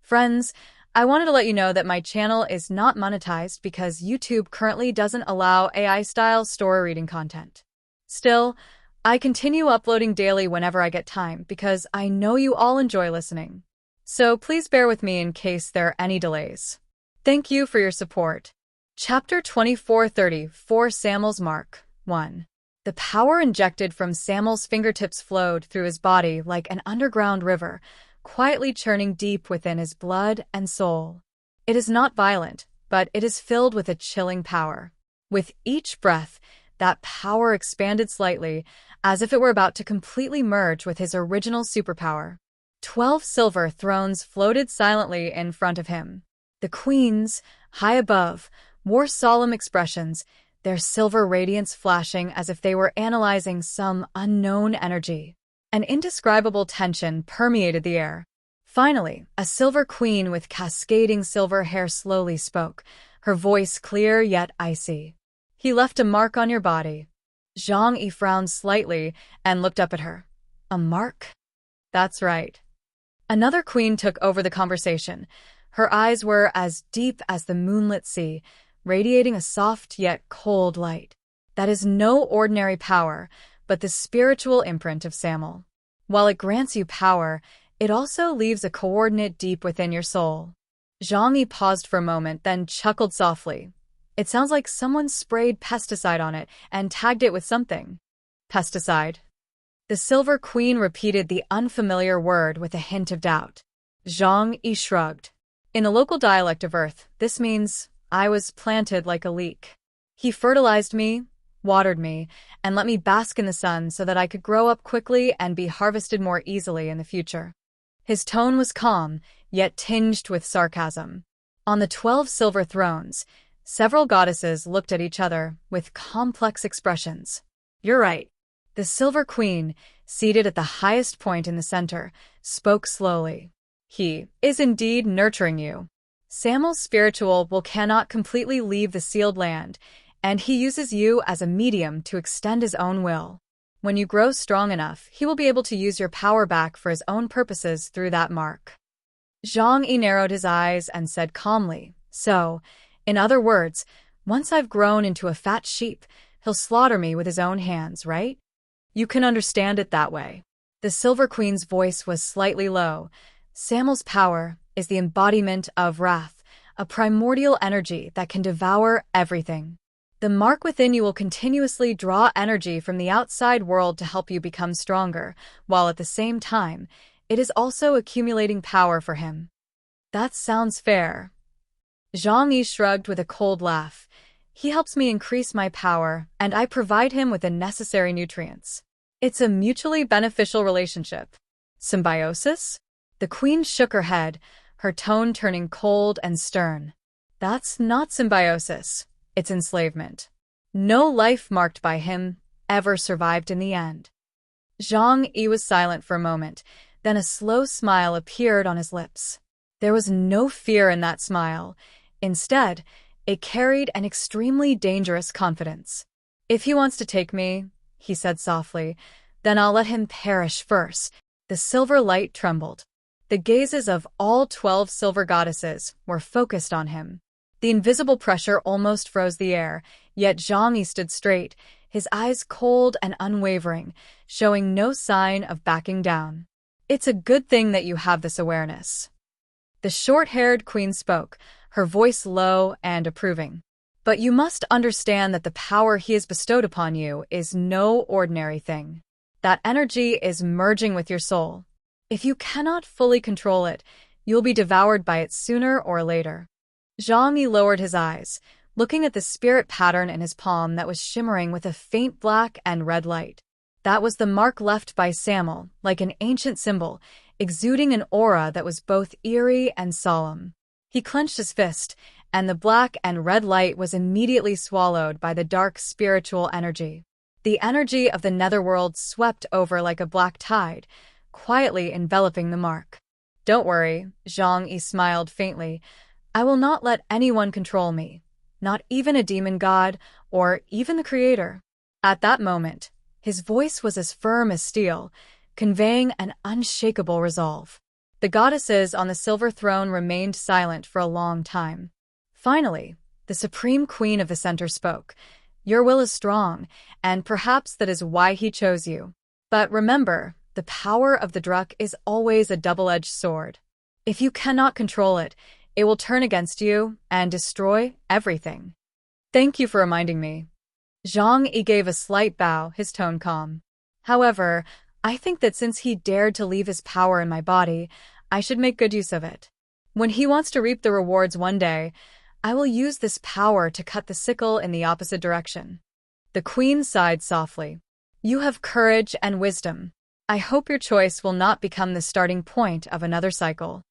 Friends, I wanted to let you know that my channel is not monetized because YouTube currently doesn't allow AI-style story reading content. Still, I continue uploading daily whenever I get time because I know you all enjoy listening. So please bear with me in case there are any delays. Thank you for your support. Chapter 2434 Samuel's Mark 1. The power injected from Samuel's fingertips flowed through his body like an underground river, quietly churning deep within his blood and soul. It is not violent, but it is filled with a chilling power. With each breath, that power expanded slightly, as if it were about to completely merge with his original superpower. 12 silver thrones floated silently in front of him. The queens, high above, wore solemn expressions, their silver radiance flashing as if they were analyzing some unknown energy. An indescribable tension permeated the air. Finally, a silver queen with cascading silver hair slowly spoke, her voice clear yet icy. "He left a mark on your body." Zhang Yi frowned slightly and looked up at her. "A mark?" "That's right." Another queen took over the conversation. Her eyes were as deep as the moonlit sea, radiating a soft yet cold light. "That is no ordinary power, but the spiritual imprint of Samuel. While it grants you power, it also leaves a coordinate deep within your soul." Zhang Yi paused for a moment, then chuckled softly. "It sounds like someone sprayed pesticide on it and tagged it with something." "Pesticide?" The Silver Queen repeated the unfamiliar word with a hint of doubt. Zhang Yi shrugged. "In a local dialect of Earth, this means I was planted like a leek. He fertilized me, watered me, and let me bask in the sun so that I could grow up quickly and be harvested more easily in the future." His tone was calm, yet tinged with sarcasm. On the 12 silver thrones, several goddesses looked at each other with complex expressions. "You're right." The Silver Queen, seated at the highest point in the center, spoke slowly. "He is indeed nurturing you. Samuel's spiritual will cannot completely leave the sealed land, and he uses you as a medium to extend his own will. When you grow strong enough, he will be able to use your power back for his own purposes through that mark." Zhang Yi narrowed his eyes and said calmly, "So, in other words, once I've grown into a fat sheep, he'll slaughter me with his own hands, right?" "You can understand it that way." The Silver Queen's voice was slightly low. "Samuel's power is the embodiment of wrath, a primordial energy that can devour everything. The mark within you will continuously draw energy from the outside world to help you become stronger, while at the same time, it is also accumulating power for him." "That sounds fair." Zhang Yi shrugged with a cold laugh. "He helps me increase my power, and I provide him with the necessary nutrients. It's a mutually beneficial relationship." "Symbiosis?" The queen shook her head, her tone turning cold and stern. "That's not symbiosis. It's enslavement. No life marked by him ever survived in the end." Zhang Yi was silent for a moment, then a slow smile appeared on his lips. There was no fear in that smile. Instead, it carried an extremely dangerous confidence. "If he wants to take me," he said softly, "then I'll let him perish first." The silver light trembled. The gazes of all 12 silver goddesses were focused on him. The invisible pressure almost froze the air, yet Zhang Yi stood straight, his eyes cold and unwavering, showing no sign of backing down. "It's a good thing that you have this awareness." The short-haired queen spoke, her voice low and approving. "But you must understand that the power he has bestowed upon you is no ordinary thing. That energy is merging with your soul. If you cannot fully control it, you'll be devoured by it sooner or later." Zhang Yi lowered his eyes, looking at the spirit pattern in his palm that was shimmering with a faint black and red light. That was the mark left by Samuel, like an ancient symbol, exuding an aura that was both eerie and solemn. He clenched his fist, and the black and red light was immediately swallowed by the dark spiritual energy. The energy of the netherworld swept over like a black tide, quietly enveloping the mark. "Don't worry," Zhang Yi smiled faintly. "I will not let anyone control me, not even a demon god or even the creator." At that moment, his voice was as firm as steel, conveying an unshakable resolve. The goddesses on the silver throne remained silent for a long time. Finally, the supreme queen of the center spoke. Your will is strong, and perhaps that is why he chose you. But remember, the power of the Druk is always a double-edged sword. If you cannot control it, it will turn against you and destroy everything. Thank you for reminding me. Zhang Yi gave a slight bow, his tone calm. However, I think that since he dared to leave his power in my body, I should make good use of it. When he wants to reap the rewards one day, I will use this power to cut the sickle in the opposite direction. The queen sighed softly. You have courage and wisdom. I hope your choice will not become the starting point of another cycle.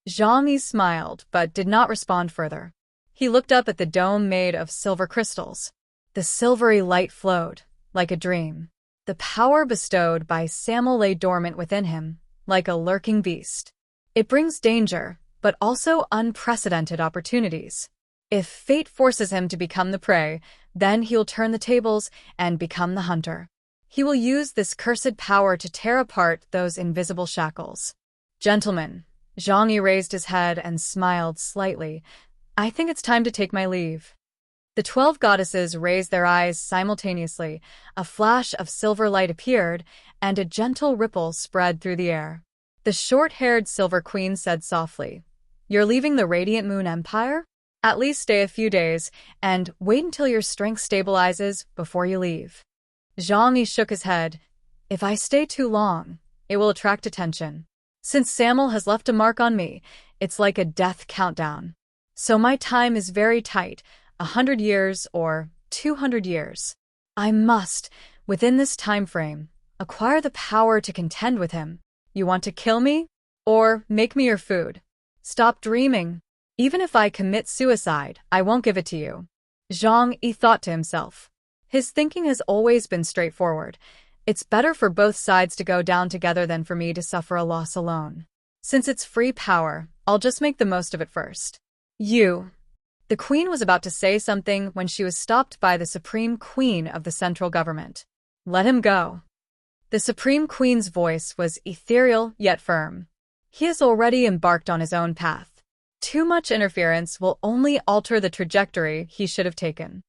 Zhang Yi smiled, but did not respond further. He looked up at the dome made of silver crystals. The silvery light flowed, like a dream. The power bestowed by Samel lay dormant within him, like a lurking beast. It brings danger, but also unprecedented opportunities. If fate forces him to become the prey, then he'll turn the tables and become the hunter. He will use this cursed power to tear apart those invisible shackles. Gentlemen, Zhang Yi raised his head and smiled slightly. I think it's time to take my leave. The 12 goddesses raised their eyes simultaneously. A flash of silver light appeared, and a gentle ripple spread through the air. The short-haired silver queen said softly, You're leaving the Radiant Moon Empire? At least stay a few days, and wait until your strength stabilizes before you leave. Zhang Yi shook his head. If I stay too long, it will attract attention. Since Samel has left a mark on me, it's like a death countdown. So my time is very tight, 100 years or 200 years. I must, within this time frame, acquire the power to contend with him. You want to kill me? Or make me your food? Stop dreaming. Even if I commit suicide, I won't give it to you. Zhang Yi thought to himself. His thinking has always been straightforward. It's better for both sides to go down together than for me to suffer a loss alone. Since it's free power, I'll just make the most of it first. You. The queen was about to say something when she was stopped by the supreme queen of the central government. Let him go. The supreme queen's voice was ethereal yet firm. He has already embarked on his own path. Too much interference will only alter the trajectory he should have taken.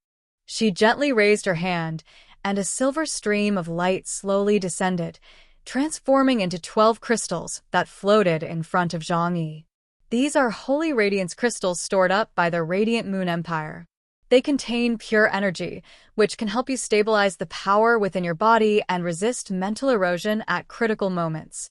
She gently raised her hand, and a silver stream of light slowly descended, transforming into 12 crystals that floated in front of Zhang Yi. These are holy radiance crystals stored up by the Radiant Moon Empire. They contain pure energy, which can help you stabilize the power within your body and resist mental erosion at critical moments.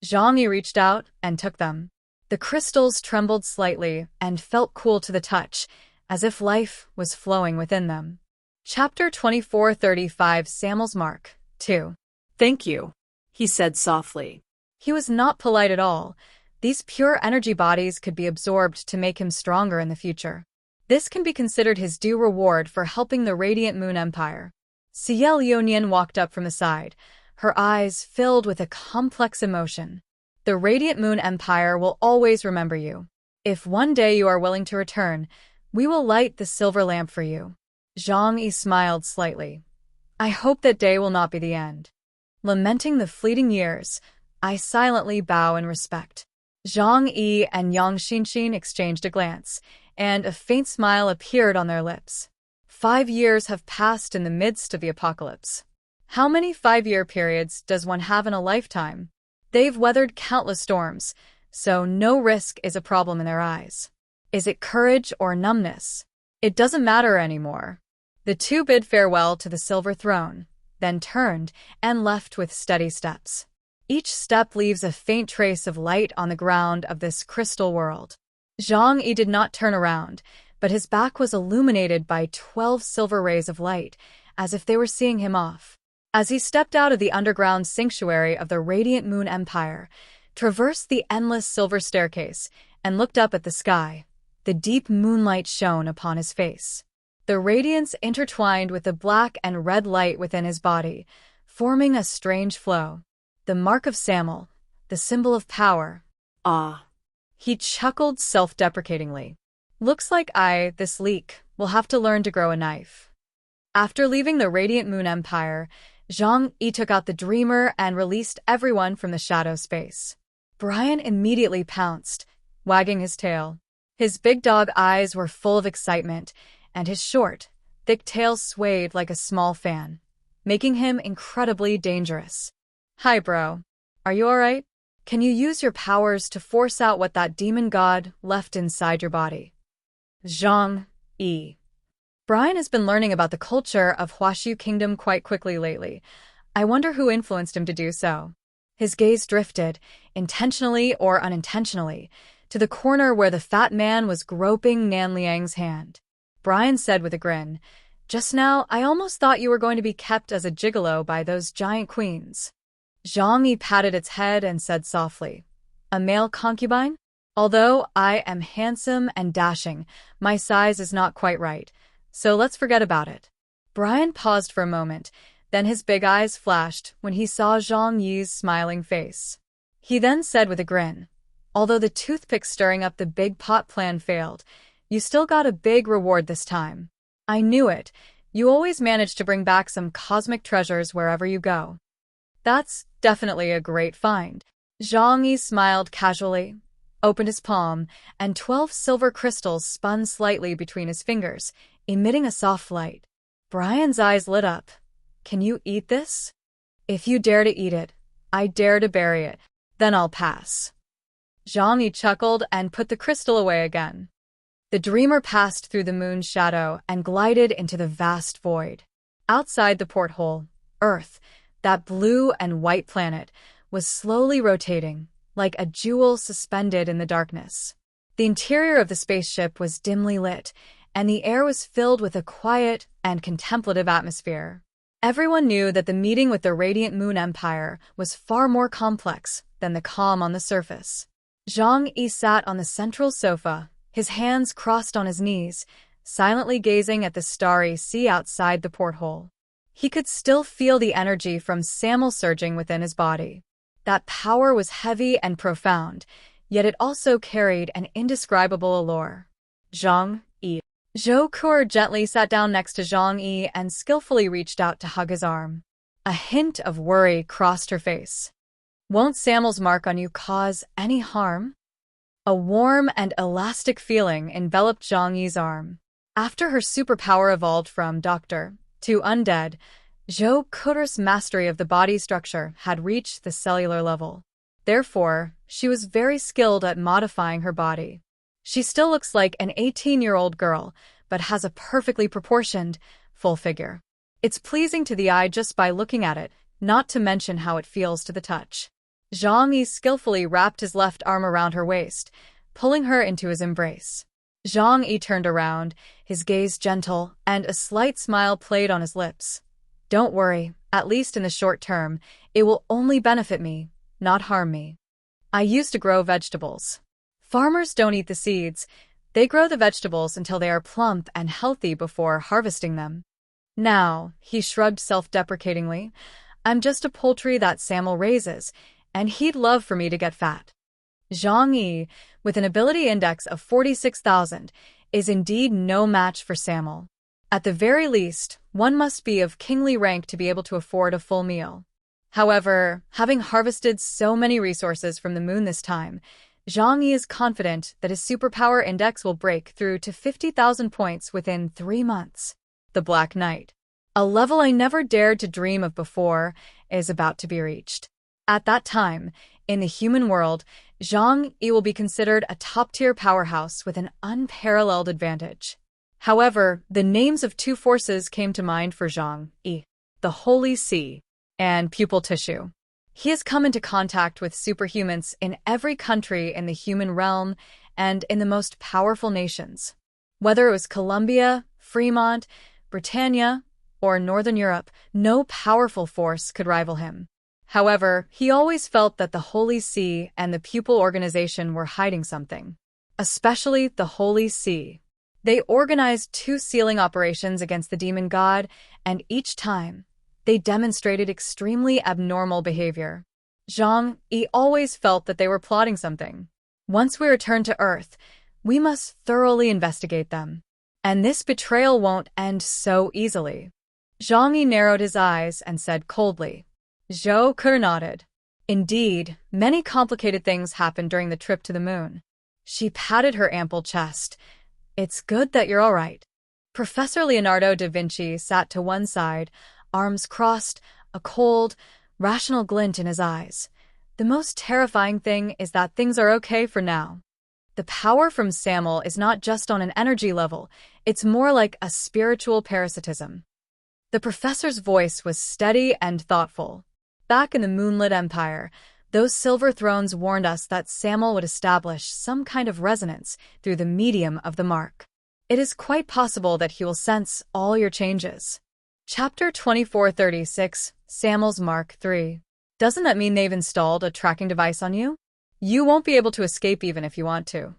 Zhang Yi reached out and took them. The crystals trembled slightly and felt cool to the touch, as if life was flowing within them. Chapter 2435 Samel's Mark 2. Thank you, he said softly. He was not polite at all. These pure energy bodies could be absorbed to make him stronger in the future. This can be considered his due reward for helping the Radiant Moon Empire. Ciel Yonian walked up from the side, her eyes filled with a complex emotion. The Radiant Moon Empire will always remember you. If one day you are willing to return, we will light the silver lamp for you. Zhang Yi smiled slightly. I hope that day will not be the end. Lamenting the fleeting years, I silently bow in respect. Zhang Yi and Yang Xinxin exchanged a glance, and a faint smile appeared on their lips. 5 years have passed in the midst of the apocalypse. How many 5-year periods does one have in a lifetime? They've weathered countless storms, so no risk is a problem in their eyes. Is it courage or numbness? It doesn't matter anymore. The two bid farewell to the silver throne, then turned and left with steady steps. Each step leaves a faint trace of light on the ground of this crystal world. Zhang Yi did not turn around, but his back was illuminated by 12 silver rays of light, as if they were seeing him off. As he stepped out of the underground sanctuary of the Radiant Moon Empire, traversed the endless silver staircase, and looked up at the sky, the deep moonlight shone upon his face. The radiance intertwined with the black and red light within his body, forming a strange flow. The mark of Samel, the symbol of power. Ah. He chuckled self-deprecatingly. Looks like this leek, will have to learn to grow a knife. After leaving the Radiant Moon Empire, Zhang Yi took out the Dreamer and released everyone from the shadow space. Brian immediately pounced, wagging his tail. His big dog eyes were full of excitement, and his short, thick tail swayed like a small fan, making him incredibly dangerous. Hi, bro. Are you alright? Can you use your powers to force out what that demon god left inside your body? Zhang Yi. Brian has been learning about the culture of Huashu Kingdom quite quickly lately. I wonder who influenced him to do so. His gaze drifted, intentionally or unintentionally, to the corner where the fat man was groping Nan Liang's hand. Brian said with a grin, "Just now, I almost thought you were going to be kept as a gigolo by those giant queens." Zhang Yi patted its head and said softly, "A male concubine? Although I am handsome and dashing, my size is not quite right, so let's forget about it." Brian paused for a moment, then his big eyes flashed when he saw Zhang Yi's smiling face. He then said with a grin, "Although the toothpick stirring up the big pot plan failed, you still got a big reward this time. I knew it. You always manage to bring back some cosmic treasures wherever you go." "That's definitely a great find." Zhang Yi smiled casually, opened his palm, and 12 silver crystals spun slightly between his fingers, emitting a soft light. Brian's eyes lit up. "Can you eat this?" "If you dare to eat it, I dare to bury it. Then I'll pass." Zhang Yi chuckled and put the crystal away again. The dreamer passed through the moon's shadow and glided into the vast void. Outside the porthole, Earth, that blue and white planet, was slowly rotating, like a jewel suspended in the darkness. The interior of the spaceship was dimly lit, and the air was filled with a quiet and contemplative atmosphere. Everyone knew that the meeting with the Radiant Moon Empire was far more complex than the calm on the surface. Zhang Yi sat on the central sofa, his hands crossed on his knees, silently gazing at the starry sea outside the porthole. He could still feel the energy from Samel surging within his body. That power was heavy and profound, yet it also carried an indescribable allure. Zhang Yi. Zhou Kur gently sat down next to Zhang Yi and skillfully reached out to hug his arm. A hint of worry crossed her face. "Won't Samel's mark on you cause any harm?" A warm and elastic feeling enveloped Zhang Yi's arm. After her superpower evolved from doctor to undead, Zhou Kur's mastery of the body structure had reached the cellular level. Therefore, she was very skilled at modifying her body. She still looks like an 18-year-old girl, but has a perfectly proportioned, full figure. It's pleasing to the eye just by looking at it, not to mention how it feels to the touch. Zhang Yi skillfully wrapped his left arm around her waist, pulling her into his embrace. Zhang Yi turned around, his gaze gentle, and a slight smile played on his lips. "Don't worry, at least in the short term, it will only benefit me, not harm me. I used to grow vegetables. Farmers don't eat the seeds, they grow the vegetables until they are plump and healthy before harvesting them. Now," he shrugged self-deprecatingly, "I'm just a poultry that Samel raises, and he'd love for me to get fat." Zhang Yi, with an ability index of 46,000, is indeed no match for Samel. At the very least, one must be of kingly rank to be able to afford a full meal. However, having harvested so many resources from the moon this time, Zhang Yi is confident that his superpower index will break through to 50,000 points within 3 months. The Black Knight, a level I never dared to dream of before, is about to be reached. At that time, in the human world, Zhang Yi will be considered a top-tier powerhouse with an unparalleled advantage. However, the names of 2 forces came to mind for Zhang Yi: the Holy See and pupil tissue. He has come into contact with superhumans in every country in the human realm and in the most powerful nations. Whether it was Colombia, Fremont, Britannia, or Northern Europe, no powerful force could rival him. However, he always felt that the Holy See and the Pupil Organization were hiding something. Especially the Holy See. They organized 2 sealing operations against the demon god, and each time, they demonstrated extremely abnormal behavior. Zhang Yi always felt that they were plotting something. Once we return to Earth, we must thoroughly investigate them. And this betrayal won't end so easily. Zhang Yi narrowed his eyes and said coldly. Zhou Kur nodded. Indeed, many complicated things happened during the trip to the moon. She patted her ample chest. It's good that you're all right. Professor Leonardo da Vinci sat to one side, arms crossed, a cold, rational glint in his eyes. The most terrifying thing is that things are okay for now. The power from Samuel is not just on an energy level, it's more like a spiritual parasitism. The professor's voice was steady and thoughtful. Back in the moonlit empire, those silver thrones warned us that Samuel would establish some kind of resonance through the medium of the mark. It is quite possible that he will sense all your changes. Chapter 2436, Samuel's Mark III. Doesn't that mean they've installed a tracking device on you? You won't be able to escape even if you want to.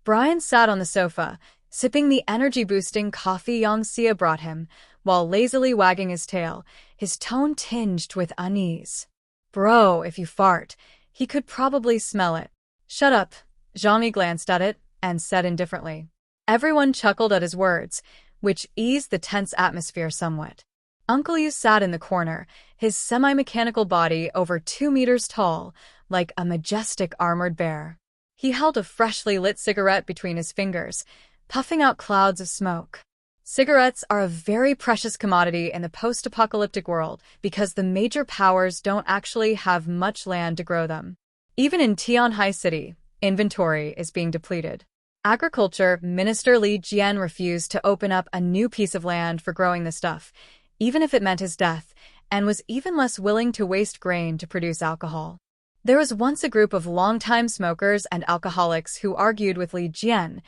Brian sat on the sofa, sipping the energy-boosting coffee Yang Xia brought him, while lazily wagging his tail, his tone tinged with unease. Bro, if you fart, he could probably smell it. Shut up. Zhang Yi glanced at it and said indifferently. Everyone chuckled at his words, which eased the tense atmosphere somewhat. Uncle Yu sat in the corner, his semi-mechanical body over 2 meters tall, like a majestic armored bear. He held a freshly lit cigarette between his fingers, puffing out clouds of smoke. Cigarettes are a very precious commodity in the post-apocalyptic world because the major powers don't actually have much land to grow them. Even in Tianhai City, inventory is being depleted. Agriculture Minister Li Jian refused to open up a new piece of land for growing the stuff, even if it meant his death, and was even less willing to waste grain to produce alcohol. There was once a group of longtime smokers and alcoholics who argued with Li Jian,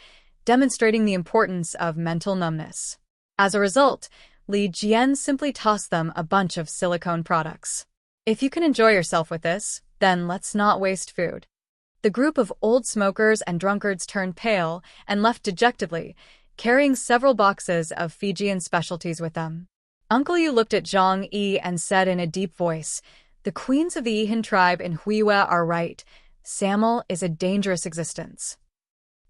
demonstrating the importance of mental numbness. As a result, Li Jian simply tossed them a bunch of silicone products. If you can enjoy yourself with this, then let's not waste food. The group of old smokers and drunkards turned pale and left dejectedly, carrying several boxes of Fijian specialties with them. Uncle Yu looked at Zhang Yi and said in a deep voice, "The queens of the Yihan tribe in Huiwa are right. Samuel is a dangerous existence.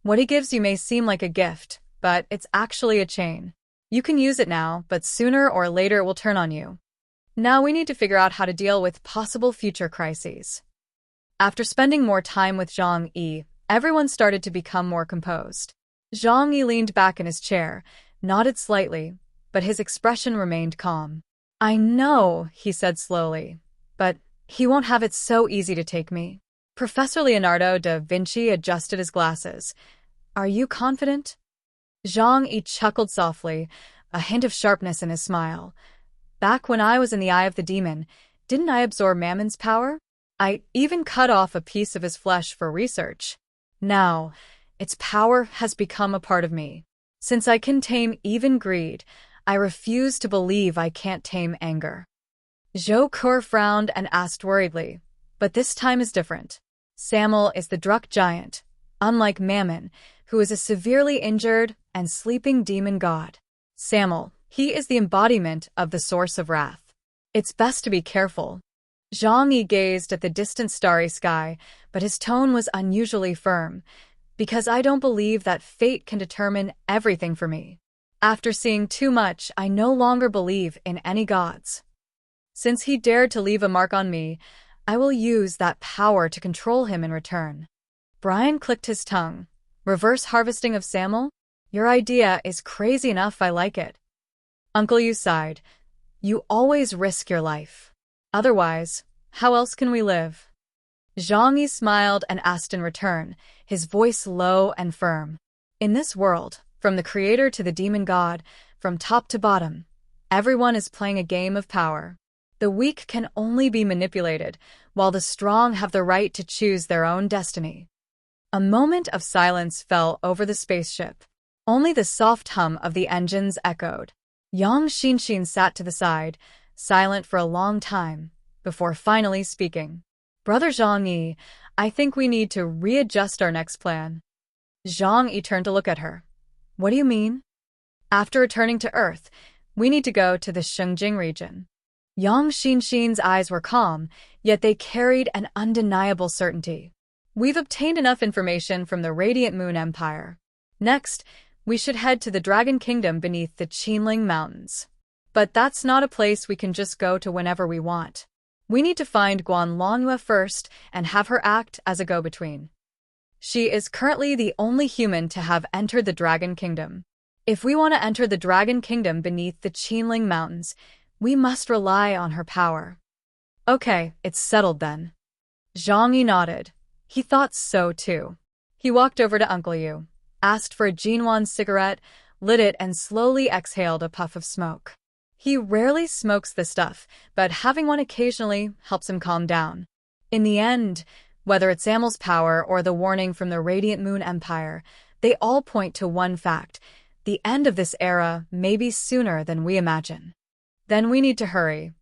What he gives you may seem like a gift, but it's actually a chain. You can use it now, but sooner or later it will turn on you. Now we need to figure out how to deal with possible future crises." After spending more time with Zhang Yi, everyone started to become more composed. Zhang Yi leaned back in his chair, nodded slightly, but his expression remained calm. "I know," he said slowly, "but he won't have it so easy to take me." Professor Leonardo da Vinci adjusted his glasses. "Are you confident?" Zhang Yi chuckled softly, a hint of sharpness in his smile. "Back when I was in the eye of the demon, didn't I absorb Mammon's power? I even cut off a piece of his flesh for research. Now, its power has become a part of me. Since I can tame even greed, I refuse to believe I can't tame anger." Zhou Kur frowned and asked worriedly, "But this time is different. Samuel is the Druk giant, unlike Mammon, who is a severely injured and sleeping demon god. Samuel, he is the embodiment of the source of wrath. It's best to be careful." Zhang Yi gazed at the distant starry sky, but his tone was unusually firm, "Because I don't believe that fate can determine everything for me. After seeing too much, I no longer believe in any gods. Since he dared to leave a mark on me, I will use that power to control him in return." Brian clicked his tongue. "Reverse harvesting of Samuel? Your idea is crazy enough, I like it." Uncle Yu sighed. "You always risk your life. Otherwise, how else can we live?" Zhang Yi smiled and asked in return, his voice low and firm. "In this world, from the creator to the demon god, from top to bottom, everyone is playing a game of power. The weak can only be manipulated, while the strong have the right to choose their own destiny." A moment of silence fell over the spaceship. Only the soft hum of the engines echoed. Yang Xinxin sat to the side, silent for a long time, before finally speaking. "Brother Zhang Yi, I think we need to readjust our next plan." Zhang Yi turned to look at her. "What do you mean?" "After returning to Earth, we need to go to the Shengjing region." Yang Xinxin's eyes were calm, yet they carried an undeniable certainty. "We've obtained enough information from the Radiant Moon Empire. Next, we should head to the Dragon Kingdom beneath the Qinling Mountains. But that's not a place we can just go to whenever we want. We need to find Guanlonghua first and have her act as a go-between. She is currently the only human to have entered the Dragon Kingdom. If we want to enter the Dragon Kingdom beneath the Qinling Mountains, we must rely on her power. Okay, it's settled then. Zhang Yi nodded. He thought so too. He walked over to Uncle Yu, asked for a Jinwan cigarette, lit it, and slowly exhaled a puff of smoke. He rarely smokes this stuff, but having one occasionally helps him calm down. In the end, whether it's Amel's power or the warning from the Radiant Moon Empire, they all point to one fact: the end of this era may be sooner than we imagine. Then we need to hurry.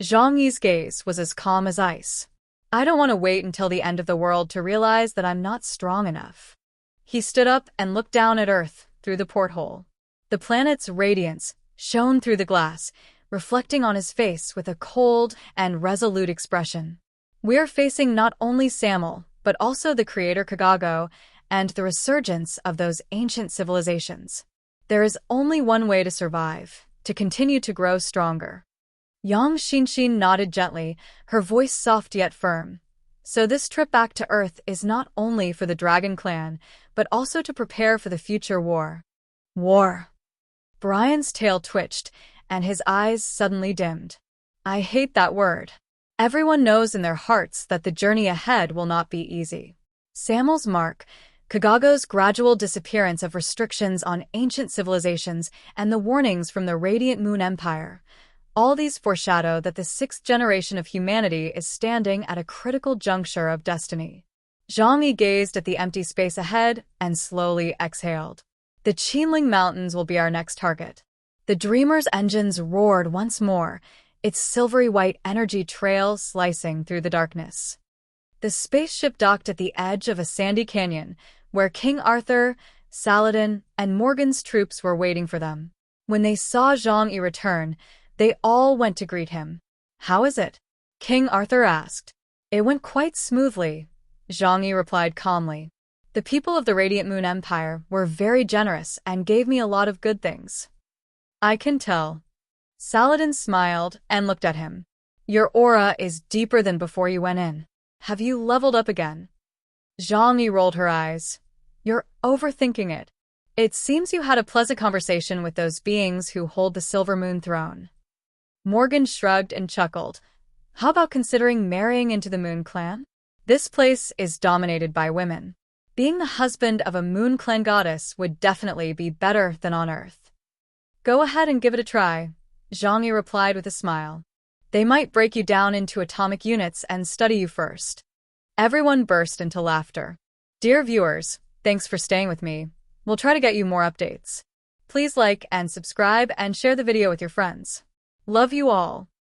Zhang Yi's gaze was as calm as ice. I don't want to wait until the end of the world to realize that I'm not strong enough. He stood up and looked down at Earth through the porthole. The planet's radiance shone through the glass, reflecting on his face with a cold and resolute expression. We're facing not only Samel, but also the creator Kagago and the resurgence of those ancient civilizations. There is only one way to survive, to continue to grow stronger. Yang Xinshin nodded gently, her voice soft yet firm. So this trip back to Earth is not only for the Dragon Clan, but also to prepare for the future war. War. Brian's tail twitched, and his eyes suddenly dimmed. I hate that word. Everyone knows in their hearts that the journey ahead will not be easy. Samel's mark, Kagago's gradual disappearance of restrictions on ancient civilizations, and the warnings from the Radiant Moon Empire. All these foreshadow that the sixth generation of humanity is standing at a critical juncture of destiny. Zhang Yi gazed at the empty space ahead and slowly exhaled. The Qinling Mountains will be our next target. The Dreamer's engines roared once more, its silvery white energy trail slicing through the darkness. The spaceship docked at the edge of a sandy canyon, where King Arthur, Saladin, and Morgan's troops were waiting for them. When they saw Zhang Yi return, they all went to greet him. How is it? King Arthur asked. It went quite smoothly, Zhang Yi replied calmly. The people of the Radiant Moon Empire were very generous and gave me a lot of good things. I can tell. Saladin smiled and looked at him. Your aura is deeper than before you went in. Have you leveled up again? Zhang Yi rolled her eyes. You're overthinking it. It seems you had a pleasant conversation with those beings who hold the Silver Moon Throne. Morgan shrugged and chuckled. How about considering marrying into the Moon Clan? This place is dominated by women. Being the husband of a Moon Clan goddess would definitely be better than on Earth. Go ahead and give it a try, Zhang Yi replied with a smile. They might break you down into atomic units and study you first. Everyone burst into laughter. Dear viewers, thanks for staying with me. We'll try to get you more updates. Please like and subscribe and share the video with your friends. Love you all.